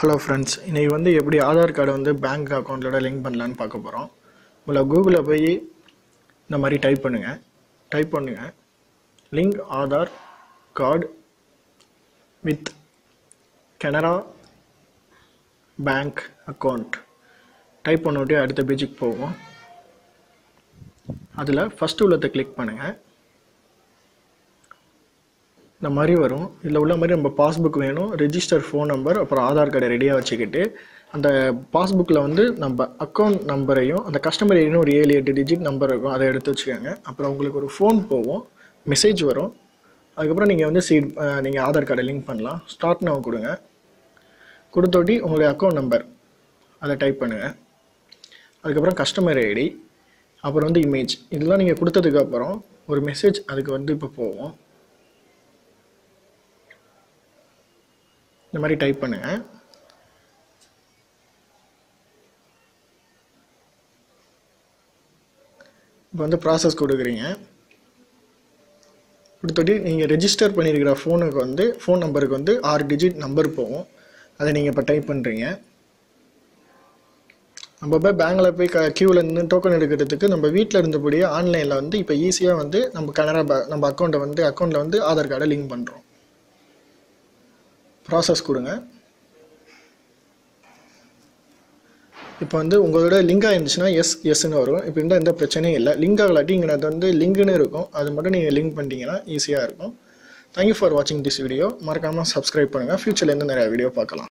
Hello friends, இன்றைக்கி வந்து எப்படி ஆதார் கார்டை வந்து பேங்க் அக்கௌண்ட்டோட லிங்க் பண்ணலான்னு பார்க்க போகிறோம். உங்களை கூகுளில் போய் இந்த மாதிரி டைப் பண்ணுங்கள் link Aadhaar card with Canara bank account type பண்ணிவிட்டு அடுத்த பேஜுக்கு போவோம். அதில் ஃபஸ்ட்டு உள்ளதை கிளிக் பண்ணுங்கள். இந்த மாதிரி வரும். இதில் உள்ள மாதிரி நம்ம பாஸ்புக் வேணும், ரெஜிஸ்டர் ஃபோன் நம்பர், அப்புறம் ஆதார் கார்டை ரெடியாக வச்சுக்கிட்டு அந்த பாஸ்புக்கில் வந்து நம்ம அக்கௌண்ட் நம்பரையும் அந்த கஸ்டமர் ஐடியும் ஒரு 7-8 டிஜிட் நம்பர் இருக்கும், அதை எடுத்து வச்சுக்கோங்க. அப்புறம் உங்களுக்கு ஒரு ஃபோன் போகும், மெசேஜ் வரும். அதுக்கப்புறம் நீங்கள் வந்து நீங்கள் ஆதார் கார்டை லிங்க் பண்ணலாம். ஸ்டார்ட் நவ் கொடுங்க. கொடுத்தோட்டி உங்களுடைய அக்கௌண்ட் நம்பர் அதை டைப் பண்ணுங்கள். அதுக்கப்புறம் கஸ்டமர் ஐடி, அப்புறம் வந்து இமேஜ், இதெல்லாம் நீங்கள் கொடுத்ததுக்கப்புறம் ஒரு மெசேஜ் அதுக்கு வந்து இப்போ போகும். இந்த மாதிரி டைப் பண்ணுங்கள். இப்போ வந்து ப்ராசஸ் கொடுக்குறீங்க. கொடுத்துட்டு நீங்கள் ரெஜிஸ்டர் பண்ணியிருக்கிற ஃபோன் நம்பருக்கு வந்து 6 டிஜிட் நம்பர் போகும். அதை நீங்கள் இப்போ டைப் பண்ணுறீங்க. நம்ம போய் பேங்கில் போய் க்யூவில் இருந்து டோக்கன் எடுக்கிறதுக்கு நம்ம வீட்டில் இருந்தபடியே ஆன்லைனில் வந்து இப்போ ஈஸியாக வந்து நம்ம அக்கௌண்ட்டில் வந்து ஆதார் கார்டை லிங்க் பண்ணுறோம். ப்ராசஸ் கொடுங்க. இப்போ வந்து உங்களோட லிங்க் ஆகிருந்துச்சுன்னா எஸ்ன்னு வரும். இப்போ எந்த பிரச்சனையும் இல்லை. லிங்க் ஆகலாட்டி இங்கே அது வந்து லிங்க்னு இருக்கும், அது மட்டும் நீங்கள் லிங்க் பண்ணிட்டீங்கன்னா ஈஸியாக இருக்கும். தேங்க்யூ ஃபார் வாட்சிங் திஸ் வீடியோ. மறக்காமல் சப்ஸ்கிரைப் பண்ணுங்கள். ஃபியூச்சரில் நிறையா வீடியோ பார்க்கலாம்.